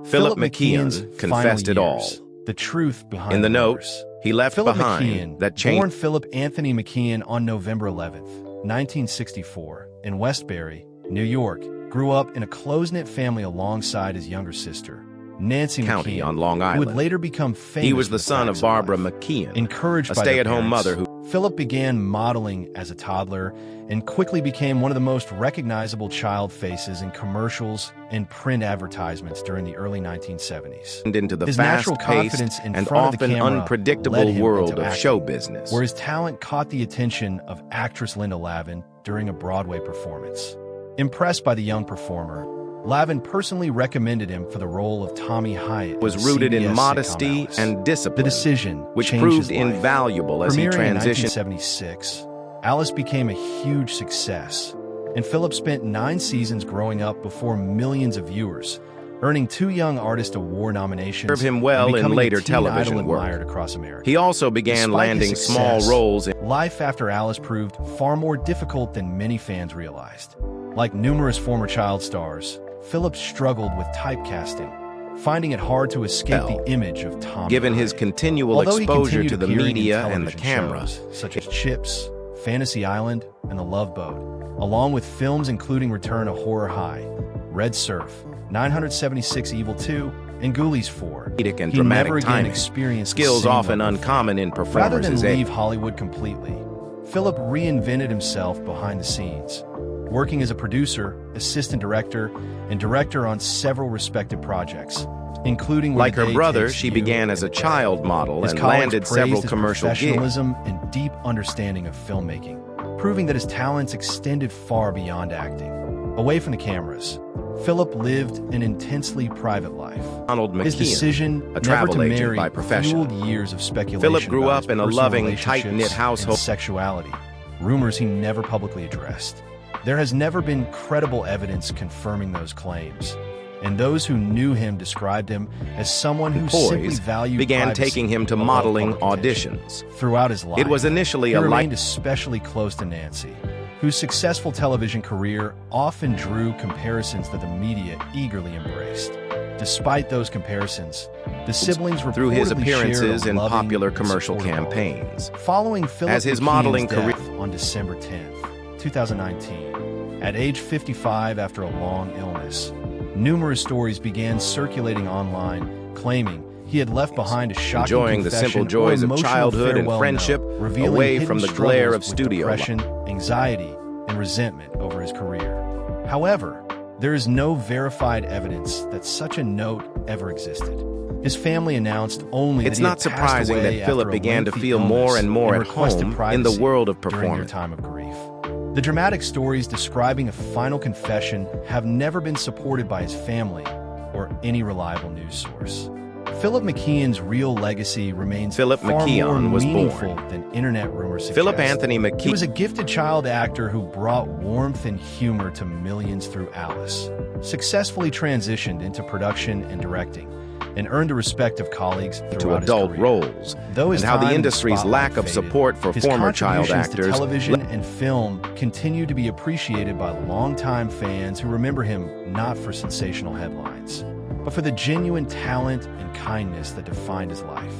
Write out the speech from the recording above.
Philip McKeon confessed it all. The truth behind In the note, rumors. he left Philip behind McKeon, that changed. born Philip Anthony McKeon on November 11, 1964, in Westbury, New York, grew up in a close-knit family alongside his younger sister, Nancy County McKeon, on Long who Island. would later become famous. He was the for son of facts Barbara life. McKeon, Encouraged a by their stay-at-home parents, mother who Philip began modeling as a toddler and quickly became one of the most recognizable child faces in commercials and print advertisements during the early 1970s. into the His natural fast-paced confidence in and front of the often camera led unpredictable him world into of acting, show business. where his talent caught the attention of actress Linda Lavin during a Broadway performance. Impressed by the young performer, Lavin personally recommended him for the role of Tommy Hyatt. Was in rooted in CBS modesty sitcom Alice. and discipline, The decision which changed proved his life. invaluable as he Premiering in transitioned. 1976, Alice became a huge success, and Philip spent 9 seasons growing up before millions of viewers, earning 2 Young Artist Award nominations. Served him well and in becoming later a teen television idol work. admired across America. He also began Despite his landing small success, roles in life after Alice proved far more difficult than many fans realized. Like numerous former child stars, Philip struggled with typecasting, finding it hard to escape the image of Tommy given his Hyatt. continual Although he exposure continued to the appearing in media and the television camera. shows, such as Chips, Fantasy Island, and The Love Boat, along with films including Return to Horror High, Red Surf, 976 Evil 2, and Ghoulies 4. Comedic and He dramatic never again timing, experienced the skills same often level of uncommon in Rather performers than his age. leave Hollywood completely, Philip reinvented himself behind the scenes, working as a producer, assistant director, and director on several respected projects, including Where Like the her Day brother, Takes she You began as a and child model his and colleagues landed praised several his commercial gigs. professionalism and deep understanding of filmmaking, proving that his talents extended far beyond acting. Away from the cameras, Philip lived an intensely private life. Donald His McKeon, decision a never travel to agent marry by profession. fueled years of speculation. Philip grew about up his in a personal loving, relationships tight-knit household. and sexuality, rumors he never publicly addressed. There has never been credible evidence confirming those claims, and those who knew him described him as someone who simply Poise valued began privacy taking him to above modeling public attention. auditions. Throughout his life, It was initially he a light. remained especially close to Nancy, whose successful television career often drew comparisons that the media eagerly embraced. Despite those comparisons, the siblings through his reportedly appearances shared a in loving popular and commercial supportive home. campaigns. Following Philip As his McKeon's modeling death career- on December 10th, 2019, at age 55 after a long illness, numerous stories began circulating online claiming he had left behind a shocking Enjoying the confession simple joys or of emotional childhood and farewell friendship note, revealing away hidden from the struggles glare of with studio life. depression, anxiety, and resentment over his career. However, there is no verified evidence that such a note ever existed. His family announced only It's that he not had passed surprising away that Philip after a began to lengthy feel more illness and more at requested home in the privacy world of during their performance. time of grief. The dramatic stories describing a final confession have never been supported by his family or any reliable news source. Philip McKeon's real legacy remains Philip far McKeon more was meaningful born. than internet rumors suggest. Philip Anthony He McKeon was a gifted child actor who brought warmth and humor to millions through Alice, successfully transitioned into production and directing, and earned the respect of colleagues to throughout his adult career. roles, Though his and how the time in industry's spotlight lack of faded, support for his former child contributions to actors television and film continue to be appreciated by longtime fans who remember him not for sensational headlines, but for the genuine talent and kindness that defined his life.